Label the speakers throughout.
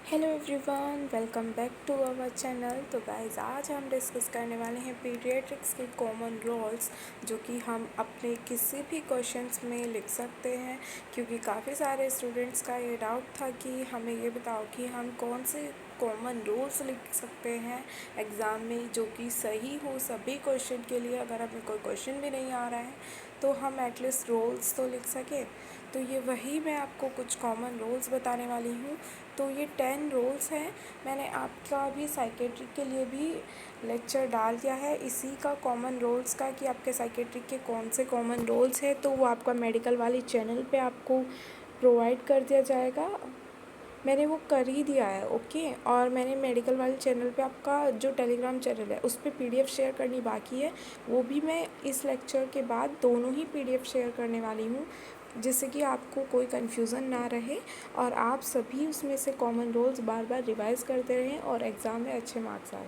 Speaker 1: Hello everyone, welcome back to our channel. तो guys, आज हम डिस्कस करने वाले हैं पीडियाट्रिक्स के कॉमन रूल्स, जो कि हम अपने किसी भी क्वेश्चंस में लिख सकते हैं। क्योंकि काफ़ी सारे स्टूडेंट्स का ये डाउट था कि हमें ये बताओ कि हम कौन से कॉमन रूल्स लिख सकते हैं एग्ज़ाम में जो कि सही हो सभी क्वेश्चन के लिए। अगर हमें कोई क्वेश्चन भी नहीं आ रहा है तो हम एटलीस्ट रूल्स तो लिख सकें। तो ये वही मैं आपको कुछ कॉमन रूल्स बताने वाली हूँ। तो ये 10 रूल्स हैं। मैंने आपका भी साइकेट्रिक के लिए भी लेक्चर डाल दिया है इसी का, कॉमन रूल्स का, कि आपके साइकेट्रिक के कौन से कॉमन रूल्स हैं। तो वो आपका मेडिकल वाली चैनल पे आपको प्रोवाइड कर दिया जाएगा। मैंने वो कर ही दिया है, ओके। और मैंने मेडिकल वाले चैनल पे आपका जो टेलीग्राम चैनल है उस पर PDF शेयर करनी बाकी है। वो भी मैं इस लेक्चर के बाद दोनों ही PDF शेयर करने वाली हूँ, जिससे कि आपको कोई कन्फ्यूज़न ना रहे और आप सभी उसमें से कॉमन रूल्स बार बार रिवाइज करते रहें और एग्ज़ाम में अच्छे मार्क्स आए।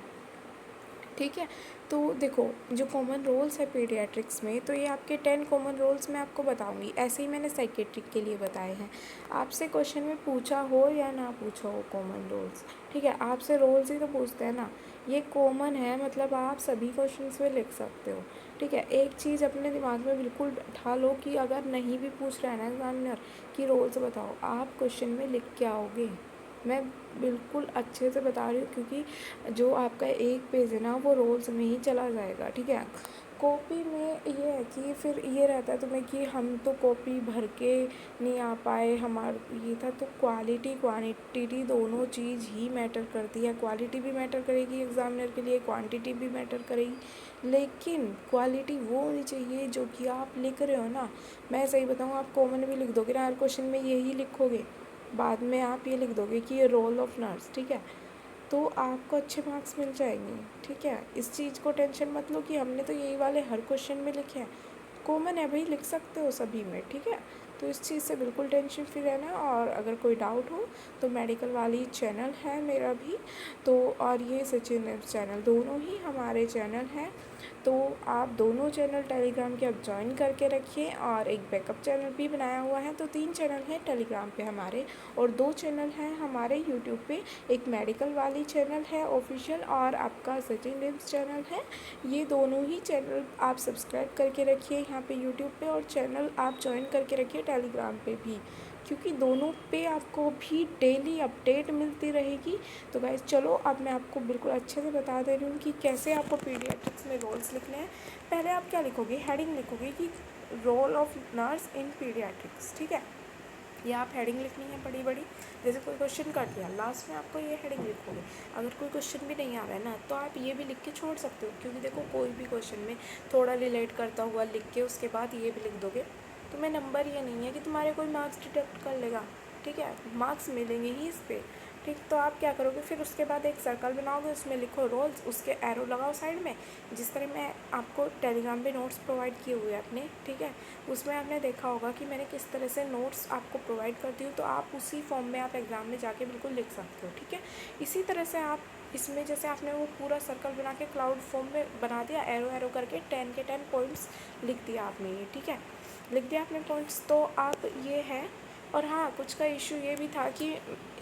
Speaker 1: ठीक है। तो देखो, जो कॉमन रोल्स है पीडियाट्रिक्स में, तो ये आपके 10 कॉमन रोल्स मैं आपको बताऊंगी। ऐसे ही मैंने साइकेट्रिक के लिए बताए हैं। आपसे क्वेश्चन में पूछा हो या ना पूछा हो कॉमन रोल्स, ठीक है, आपसे रोल्स ही तो पूछते हैं ना। ये कॉमन है, मतलब आप सभी क्वेश्चंस में लिख सकते हो। ठीक है। एक चीज़ अपने दिमाग में बिल्कुल बैठा लो कि अगर नहीं भी पूछ रहा है ना एग्जामिनर कि रोल्स बताओ, आप क्वेश्चन में लिख के आओगे। मैं बिल्कुल अच्छे से बता रही हूँ, क्योंकि जो आपका एक पेज है ना वो रोल्स में ही चला जाएगा। ठीक है। कॉपी में ये है कि फिर ये रहता है तुम्हें कि हम तो कॉपी भर के नहीं आ पाए, हमारा ये था। तो क्वालिटी क्वांटिटी दोनों चीज़ ही मैटर करती है। क्वालिटी भी मैटर करेगी एग्जामिनर के लिए, क्वांटिटी भी मैटर करेगी, लेकिन क्वालिटी वो होनी चाहिए जो कि आप लिख रहे हो ना। मैं सही बताऊँ, आप कॉमन भी लिख दोगे ना हर क्वेश्चन में, यही लिखोगे, बाद में आप ये लिख दोगे कि ये रोल ऑफ नर्स, ठीक है, तो आपको अच्छे मार्क्स मिल जाएंगे। ठीक है। इस चीज़ को टेंशन मत लो कि हमने तो यही वाले हर क्वेश्चन में लिखे हैं। कॉमन है भाई, लिख सकते हो सभी में। ठीक है। तो इस चीज़ से बिल्कुल टेंशन फ्री रहना। और अगर कोई डाउट हो तो मेडिकल वाली चैनल है मेरा भी, तो और ये सचिन चैनल, दोनों ही हमारे चैनल हैं। तो आप दोनों चैनल टेलीग्राम के अब ज्वाइन करके रखिए, और एक बैकअप चैनल भी बनाया हुआ है। तो 3 चैनल हैं टेलीग्राम पे हमारे, और 2 चैनल हैं हमारे यूट्यूब पे। एक मेडिकल वाली चैनल है ऑफिशियल, और आपका सचिन लिम्स चैनल है। ये दोनों ही चैनल आप सब्सक्राइब करके रखिए यहाँ पे यूट्यूब पे, और चैनल आप ज्वाइन करके रखिए टेलीग्राम पे भी, क्योंकि दोनों पे आपको भी डेली अपडेट मिलती रहेगी। तो गाइस चलो, अब मैं आपको बिल्कुल अच्छे से बता दे रही हूँ कि कैसे आपको पीडियाट्रिक्स में रोल्स लिखने हैं। पहले आप क्या लिखोगे, हेडिंग लिखोगे कि role of nurse in paediatrics. ठीक है। ये आप हेडिंग लिखनी है बड़ी बड़ी, जैसे कोई क्वेश्चन काट दिया, लास्ट में आपको ये हेडिंग लिखोगे। अगर कोई क्वेश्चन भी नहीं आ रहा है ना, तो आप ये भी लिख के छोड़ सकते हो, क्योंकि देखो कोई भी क्वेश्चन में थोड़ा रिलेट करता हुआ लिख के उसके बाद ये भी लिख दोगे, तुम्हें नंबर ये नहीं है कि तुम्हारे कोई मार्क्स डिडक्ट कर लेगा। ठीक है। मार्क्स मिलेंगे ही इस पर। ठीक। तो आप क्या करोगे, फिर उसके बाद एक सर्कल बनाओगे, उसमें लिखो रोल्स, उसके एरो लगाओ साइड में, जिस तरह मैं आपको टेलीग्राम पे नोट्स प्रोवाइड किए हुए हैं अपने। ठीक है। उसमें आपने देखा होगा कि मैंने किस तरह से नोट्स आपको प्रोवाइड करती हूँ, तो आप उसी फॉर्म में आप एग्ज़ाम में जाके बिल्कुल लिख सकते हो। ठीक है। इसी तरह से आप इसमें, जैसे आपने वो पूरा सर्कल बना के क्लाउड फॉर्म में बना दिया, एरो एरो करके 10 के 10 पॉइंट्स लिख दिया आपने ये। ठीक है। लिख दिया आपने पॉइंट्स, तो आप ये है। और हाँ, कुछ का इशू ये भी था कि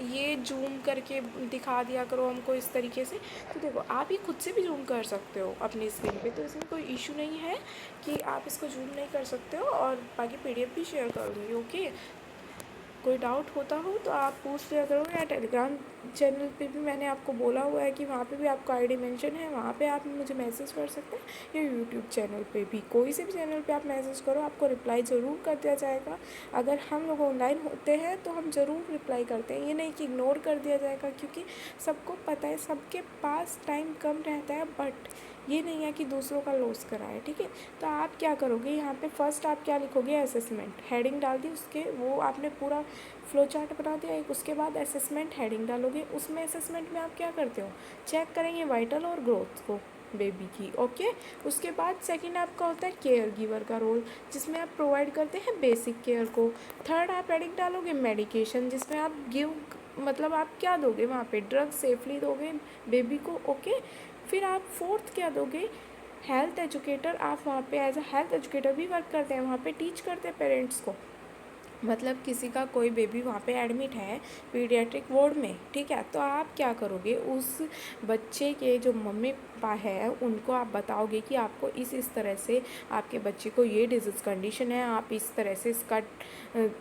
Speaker 1: ये जूम करके दिखा दिया करो हमको इस तरीके से। तो देखो, आप ये खुद से भी जूम कर सकते हो अपनी स्क्रीन पे, तो इसमें कोई इशू नहीं है कि आप इसको जूम नहीं कर सकते हो। और बाकी PDF भी शेयर कर दूँगी, ओके। कोई डाउट होता हो तो आप पूछ लिया करो, या टेलीग्राम चैनल पे भी मैंने आपको बोला हुआ है कि वहाँ पे भी आपका ID मेंशन है, वहाँ पे आप मुझे मैसेज कर सकते हैं। या यूट्यूब चैनल पे भी, कोई से भी चैनल पे आप मैसेज करो, आपको रिप्लाई ज़रूर कर दिया जाएगा। अगर हम लोग ऑनलाइन होते हैं तो हम ज़रूर रिप्लाई करते हैं, ये नहीं कि इग्नोर कर दिया जाएगा, क्योंकि सबको पता है सबके पास टाइम कम रहता है, बट ये नहीं है कि दूसरों का लॉस कराए। ठीक है। तो आप क्या करोगे, यहाँ पे फर्स्ट आप क्या लिखोगे, असेसमेंट, हेडिंग डाल दी उसके, वो आपने पूरा फ्लो चार्ट बना दिया एक। उसके बाद असेसमेंट हेडिंग डालोगे, उसमें असेसमेंट में आप क्या करते हो, चेक करेंगे वाइटल और ग्रोथ को बेबी की, ओके। उसके बाद सेकंड आपका होता है केयर गिवर का रोल, जिसमें आप प्रोवाइड करते हैं बेसिक केयर को। थर्ड आप हेडिंग डालोगे मेडिकेशन, जिसमें आप गिव, मतलब आप क्या दोगे वहाँ पे, ड्रग सेफली दोगे बेबी को, ओके। फिर आप फोर्थ क्या दोगे, हेल्थ एजुकेटर। आप वहाँ पे एज अ हेल्थ एजुकेटर भी वर्क करते हैं, वहाँ पे टीच करते हैं पेरेंट्स को, मतलब किसी का कोई बेबी वहाँ पे एडमिट है पीडियाट्रिक वार्ड में, ठीक है, तो आप क्या करोगे, उस बच्चे के जो मम्मी पापा है उनको आप बताओगे कि आपको इस तरह से आपके बच्चे को ये डिजीज़ कंडीशन है, आप इस तरह से इसका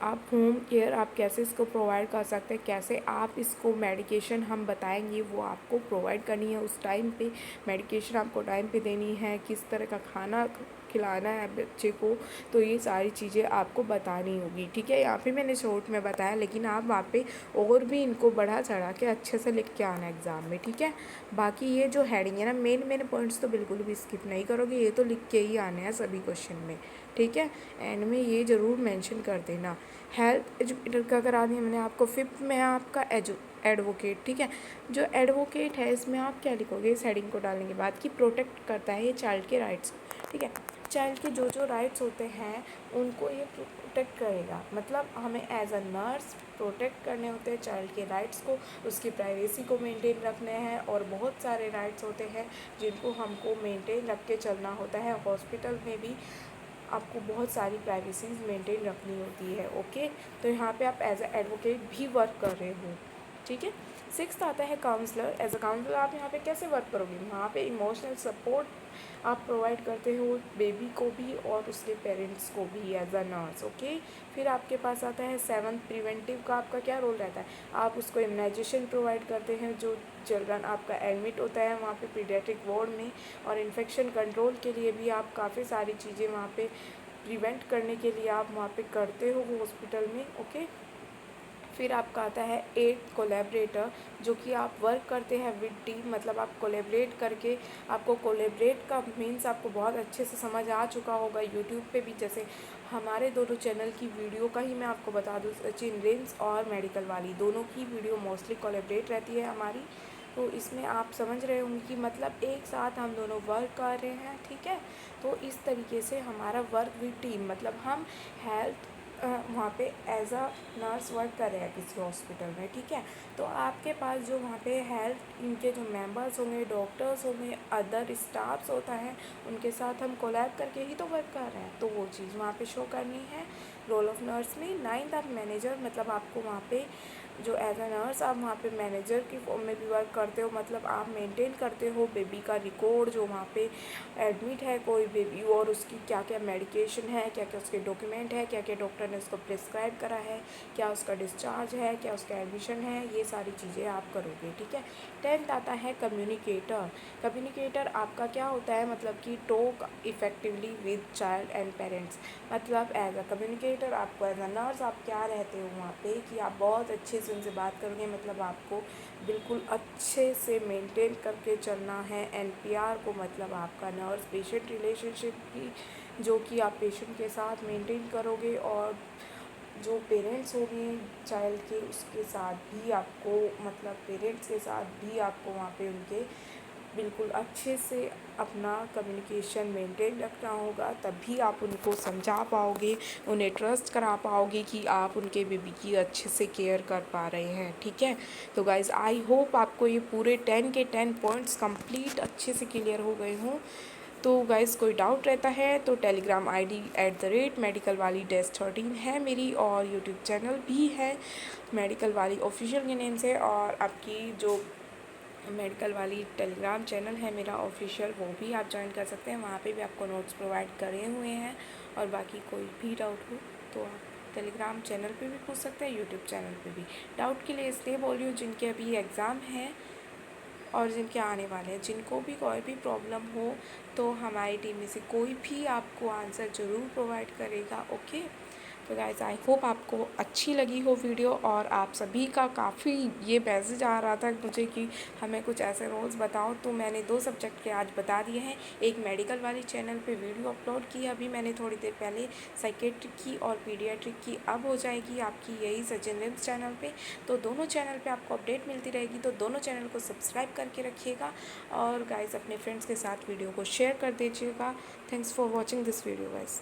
Speaker 1: आप होम केयर आप कैसे इसको प्रोवाइड कर सकते हैं, कैसे आप इसको मेडिकेशन हम बताएंगे वो आपको प्रोवाइड करनी है, उस टाइम पे मेडिकेशन आपको टाइम पे देनी है, किस तरह का खाना खिलाना है बच्चे को, तो ये सारी चीज़ें आपको बतानी होगी, ठीक है। यहाँ पे मैंने शॉर्ट में बताया, लेकिन आप वहाँ पे और भी इनको बढ़ा चढ़ा के अच्छे से लिख के आना एग्ज़ाम में, ठीक है। बाकी ये जो हेडिंग है ना, मेन पॉइंट्स तो बिल्कुल भी स्किप नहीं करोगे, ये तो लिख के ही आने हैं सभी क्वेश्चन में, ठीक है। एंड में ये ज़रूर मेंशन कर देना। हेल्थ एजुकेटर का करा दिया मैंने आपको। फिफ्थ में है आपका एडवोकेट, ठीक है। जो एडवोकेट है इसमें आप क्या लिखोगे इस हेडिंग को डालने के बाद, कि प्रोटेक्ट करता है ये चाइल्ड के राइट्स, ठीक है। चाइल्ड के जो राइट्स होते हैं उनको ये प्रोटेक्ट करेगा, मतलब हमें एज अ नर्स प्रोटेक्ट करने होते हैं चाइल्ड के राइट्स को, उसकी प्राइवेसी को मेंटेन रखने हैं, और बहुत सारे राइट्स होते हैं जिनको हमको मेंटेन रख के चलना होता है। हॉस्पिटल में भी आपको बहुत सारी प्राइवेसीज मेंटेन रखनी होती है, ओके। तो यहाँ पे आप एज अ एडवोकेट भी वर्क कर रहे हो, ठीक है। सिक्स्थ आता है काउंसलर। एज अ काउंसलर आप यहाँ पे कैसे वर्क करोगे, वहाँ पे इमोशनल सपोर्ट आप प्रोवाइड करते हो बेबी को भी और उसके पेरेंट्स को भी एज अ नर्स, ओके। फिर आपके पास आता है सेवन्थ, प्रिवेंटिव का आपका क्या रोल रहता है, आप उसको इम्यूनाइजेशन प्रोवाइड करते हैं जो चिल्ड्रन आपका एडमिट होता है वहाँ पे पीडियाट्रिक वार्ड में, और इन्फेक्शन कंट्रोल के लिए भी आप काफ़ी सारी चीज़ें वहाँ पे प्रिवेंट करने के लिए आप वहाँ पे करते हो हॉस्पिटल में, ओके। फिर आपका आता है एट कोलैबोरेटर, जो कि आप वर्क करते हैं विद टीम, मतलब आप कोलैबोरेट करके, आपको कोलैबोरेट का मीन्स आपको बहुत अच्छे से समझ आ चुका होगा यूट्यूब पे भी, जैसे हमारे दोनों चैनल की वीडियो का ही मैं आपको बता दूँ, चिल्ड्रेंस और मेडिकल वाली दोनों की वीडियो मोस्टली कोलैबोरेट रहती है हमारी, तो इसमें आप समझ रहे होंगे कि मतलब एक साथ हम दोनों वर्क कर रहे हैं, ठीक है। तो इस तरीके से हमारा वर्क विद टीम, मतलब हम हेल्थ वहाँ पे एज अ नर्स वर्क कर रहे हैं किसी हॉस्पिटल में, ठीक है। तो आपके पास जो वहाँ पे हेल्थ इनके जो मेंबर्स होंगे, डॉक्टर्स होंगे, अदर स्टाफ्स होता है, उनके साथ हम कोलैब करके ही तो वर्क कर रहे हैं, तो वो चीज़ वहाँ पे शो करनी है रोल ऑफ नर्स में। नाइन्थ आप मैनेजर, मतलब आपको वहाँ पे जो एज अ नर्स आप वहाँ पे मैनेजर की फॉर्म में भी वर्क करते हो, मतलब आप मेंटेन करते हो बेबी का रिकॉर्ड, जो वहाँ पे एडमिट है कोई बेबी और उसकी क्या क्या मेडिकेशन है, क्या क्या उसके डॉक्यूमेंट है, क्या क्या डॉक्टर ने उसको प्रिस्क्राइब करा है, क्या उसका डिस्चार्ज है, क्या उसका एडमिशन है, ये सारी चीज़ें आप करोगे, ठीक है। टेंथ आता है कम्युनिकेटर। कम्युनिकेटर आपका क्या होता है, मतलब कि talk effectively with child and parents, मतलब एज अ कम्युनिकेटर आपको एज अ नर्स आप क्या रहते हो वहाँ पे, कि आप बहुत अच्छे से उनसे बात करोगे, मतलब आपको बिल्कुल अच्छे से मेंटेन करके चलना है एनपीआर को, मतलब आपका नर्स पेशेंट रिलेशनशिप की जो कि आप पेशेंट के साथ मेंटेन करोगे, और जो पेरेंट्स होंगे चाइल्ड के उसके साथ भी आपको, मतलब पेरेंट्स के साथ भी आपको वहाँ पे उनके बिल्कुल अच्छे से अपना कम्युनिकेशन मेंटेन रखना होगा, तभी आप उनको समझा पाओगे, उन्हें ट्रस्ट करा पाओगे कि आप उनके बेबी की अच्छे से केयर कर पा रहे हैं, ठीक है। तो गाइज़ आई होप आपको ये पूरे 10 के 10 पॉइंट्स कंप्लीट अच्छे से क्लियर हो गए हों। तो गाइज़ कोई डाउट रहता है तो टेलीग्राम आईडी @मेडिकल वाली -13 है मेरी, और यूट्यूब चैनल भी है मेडिकल वाली ऑफिशियल के नेम से, और आपकी जो मेडिकल वाली टेलीग्राम चैनल है मेरा ऑफिशियल, वो भी आप ज्वाइन कर सकते हैं, वहाँ पे भी आपको नोट्स प्रोवाइड करे हुए हैं। और बाकी कोई भी डाउट हो तो आप टेलीग्राम चैनल पे भी पूछ सकते हैं, यूट्यूब चैनल पे भी। डाउट के लिए इसलिए बोल रही हूँ जिनके अभी एग्ज़ाम हैं और जिनके आने वाले हैं, जिनको भी कोई भी प्रॉब्लम हो तो हमारी टीम में से कोई भी आपको आंसर ज़रूर प्रोवाइड करेगा, ओके। तो गाइस आई होप आपको अच्छी लगी हो वीडियो, और आप सभी का काफ़ी ये मैसेज आ रहा था मुझे कि हमें कुछ ऐसे रोल्स बताओ, तो मैंने 2 सब्जेक्ट के आज बता दिए हैं। एक मेडिकल वाली चैनल पे वीडियो अपलोड की अभी मैंने थोड़ी देर पहले, साइकेट्रिक की और पीडियाट्रिक की अब हो जाएगी आपकी यही चिल्ड्रेंस चैनल पे। तो दोनों चैनल पे आपको अपडेट मिलती रहेगी, तो दोनों चैनल को सब्सक्राइब करके रखिएगा, और गाइस अपने फ्रेंड्स के साथ वीडियो को शेयर कर दीजिएगा। Thanks for watching this video guys.